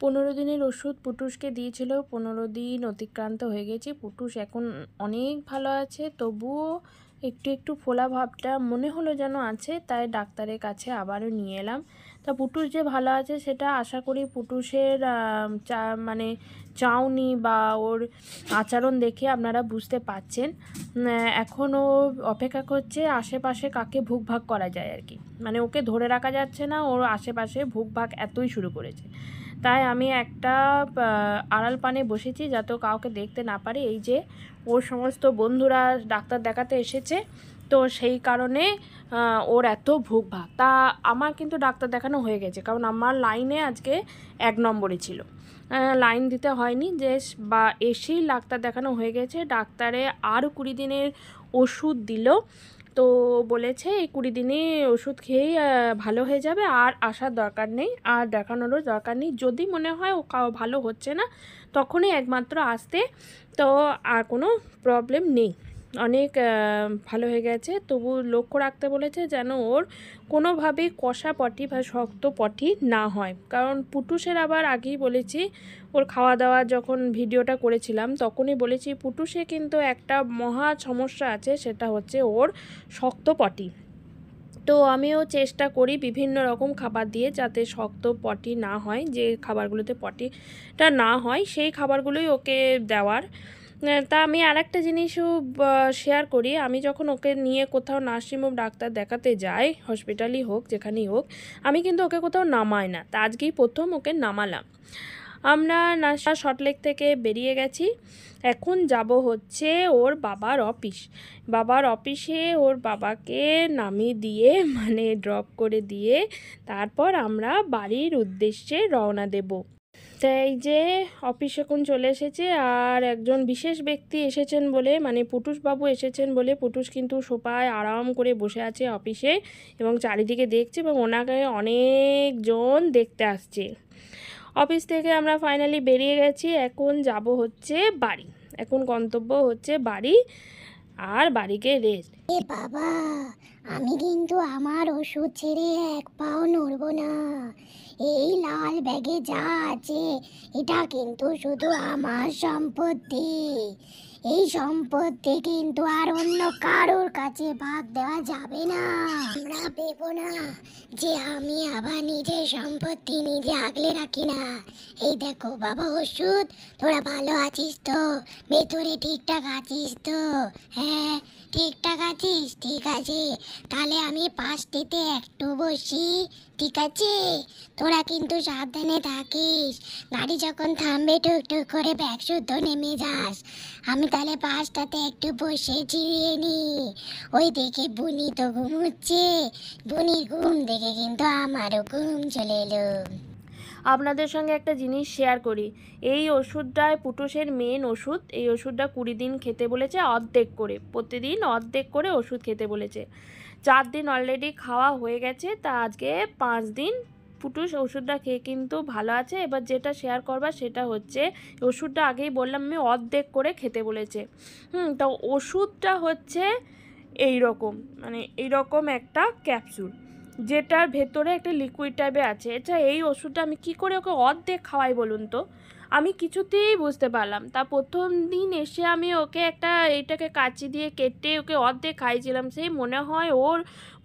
15 দিনের ওষুধ পুটুসকে দিয়েছিল। 15 দিন অতিক্রান্ত হয়ে গেছে। পুটুস এখন অনেক ভালো আছে, তবুও একটু একটু ফোলা ভাবটা মনে হলো যেন আছে, তাই ডাক্তারের কাছে আবারও নিয়ে এলাম। তা পুটুস যে ভালো আছে সেটা আশা করি পুটুসের মানে চাউনি বা ওর আচরণ দেখে আপনারা বুঝতে পারছেন। এখন ও অপেক্ষা করছে আশেপাশে কাকে ভুকভাগ করা যায় আর কি, মানে ওকে ধরে রাখা যাচ্ছে না, ওর আশেপাশে ভুকভাগ এতই শুরু করেছে। তাই আমি একটা আড়াল পানে বসেছি যাতে কাউকে দেখতে না পারে। এই যে ওর সমস্ত বন্ধুরা ডাক্তার দেখাতে এসেছে, তো সেই কারণে ওর এত ভুকভাগ। তা আমার কিন্তু ডাক্তার দেখানো হয়ে গেছে, কারণ আমার লাইনে আজকে 1 নম্বরে ছিল, লাইন দিতে হয়নি, যে বা এসেই ডাক্তার দেখানো হয়ে গেছে। ডাক্তারে আরও 20 দিনের ওষুধ দিল, তো বলেছে এই 20 দিনে ওষুধ খেয়েই ভালো হয়ে যাবে, আর আসার দরকার নেই, আর দেখানোরও দরকার নেই। যদি মনে হয় ও ভালো হচ্ছে না তখনই একমাত্র আসতে, তো আর কোনো প্রবলেম নেই, অনেক ভালো হয়ে গেছে। তবু লক্ষ্য রাখতে বলেছে যেন ওর কোনোভাবেই কষা পটি বা শক্ত পটি না হয়, কারণ পুটুসের আবার আগেই বলেছি, ওর খাওয়া দাওয়া যখন ভিডিওটা করেছিলাম তখনই বলেছি পুটুসে কিন্তু একটা মহা সমস্যা আছে, সেটা হচ্ছে ওর শক্ত পটি। তো আমিও চেষ্টা করি বিভিন্ন রকম খাবার দিয়ে যাতে শক্ত পটি না হয়, যে খাবারগুলোতে পটিটা না হয় সেই খাবারগুলোই ওকে দেওয়ার। তা আমি আরেকটা জিনিসও শেয়ার করি, আমি যখন ওকে নিয়ে কোথাও নার্সিংহোম ডাক্তার দেখাতে যাই, হসপিটালই হোক যেখানেই হোক, আমি কিন্তু ওকে কোথাও নামাই না। তা আজকেই প্রথম ওকে নামালাম। আমরা সল্টলেক থেকে বেরিয়ে গেছি, এখন যাব হচ্ছে ওর বাবার অফিস। বাবার অফিসে ওর বাবাকে নামিয়ে দিয়ে মানে ড্রপ করে দিয়ে তারপর আমরা বাড়ির উদ্দেশ্যে রওনা দেব। তাই যে অফিস এখন চলে এসেছে, আর একজন বিশেষ ব্যক্তি এসেছেন বলে, মানে পুটুসবাবু এসেছেন বলে, পুটুস কিন্তু সোফায় আরাম করে বসে আছে অফিসে এবং চারিদিকে দেখছে, এবং ওনাকে অনেকজন দেখতে আসছে। অফিস থেকে আমরা ফাইনালি বেরিয়ে গেছি, এখন যাব হচ্ছে বাড়ি। এখন গন্তব্য হচ্ছে বাড়ি, আর বাড়িকে রেস্ট। এ বাবা, আমি কিন্তু আমার ওষুধ ছেড়ে এক পাও নড়ব না। এই লাল ব্যাগে যা আছে এটা কিন্তু শুধু আমার সম্পত্তি। এই সম্পত্তি কিন্তু আর অন্য কারোর কাছে ভাগ দেওয়া যাবে না। আমরা ভেবো না যে আমি আবার নিজের সম্পত্তি নিজে আগলে রাখি না। এই দেখো বাবা ওষুধ, তোরা ভালো আছিস তো? ভেতরে ঠিকঠাক আছিস তো? হ্যাঁ ঠিকঠাক আছিস? ঠিক আছে, তাহলে আমি পাশটিতে একটু বসি, ঠিক আছে? তোরা কিন্তু সাবধানে থাকিস, গাড়ি যখন থামবে টুকটুক করে ব্যাগ শুদ্ধ নেমে যাস। আমি তাহলে পাশটাতে একটু বসে জিরিয়ে নি। ওই দেখে বুনি তো ঘুমোচ্ছে, বুনির ঘুম দেখে কিন্তু আমারও ঘুম চলে এলো। আপনাদের সঙ্গে একটা জিনিস শেয়ার করি, এই ওষুধটায় পুটুসের মেন ওষুধ, এই ওষুধটা 20 দিন খেতে বলেছে, অর্ধেক করে, প্রতিদিন অর্ধেক করে ওষুধ খেতে বলেছে। 4 দিন অলরেডি খাওয়া হয়ে গেছে, তা আজকে 5 দিন পুটুস ওষুধটা খেয়ে কিন্তু ভালো আছে। এবার যেটা শেয়ার করবার সেটা হচ্ছে, ওষুধটা আগেই বললাম আমি অর্ধেক করে খেতে বলেছে। তো ওষুধটা হচ্ছে এই রকম, মানে এইরকম একটা ক্যাপসুল, যেটার ভেতরে একটা লিকুইড টাইপের আছে। এছাড়া এই ওষুধটা আমি কি করে ওকে অর্ধেক খাওয়াই বলুন তো, আমি কিছুতেই বুঝতে পারলাম। তা প্রথম দিন এসে আমি ওকে এইটাকে কাঁচি দিয়ে কেটে ওকে অর্ধেক খাইয়েছিলাম, সেই মনে হয় ওর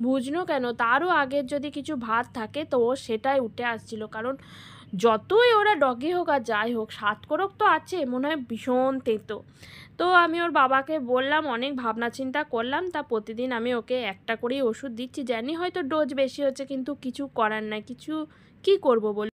বুঝনো কেন, তারও আগের যদি কিছু ভাত থাকে তো ও সেটাই উঠে আসছিল, কারণ যতই ওরা ডগি হোক আর যাই হোক, স্বাদকরক তো আছে, মনে হয় ভীষণ তেতো। তো আমি ওর বাবাকে বললাম, অনেক ভাবনা চিন্তা করলাম, তা প্রতিদিন আমি ওকে একটা করেই ওষুধ দিচ্ছি। জানি হয়তো ডোজ বেশি হচ্ছে, কিন্তু কিছু করার নাই, কিছু কি করব বল।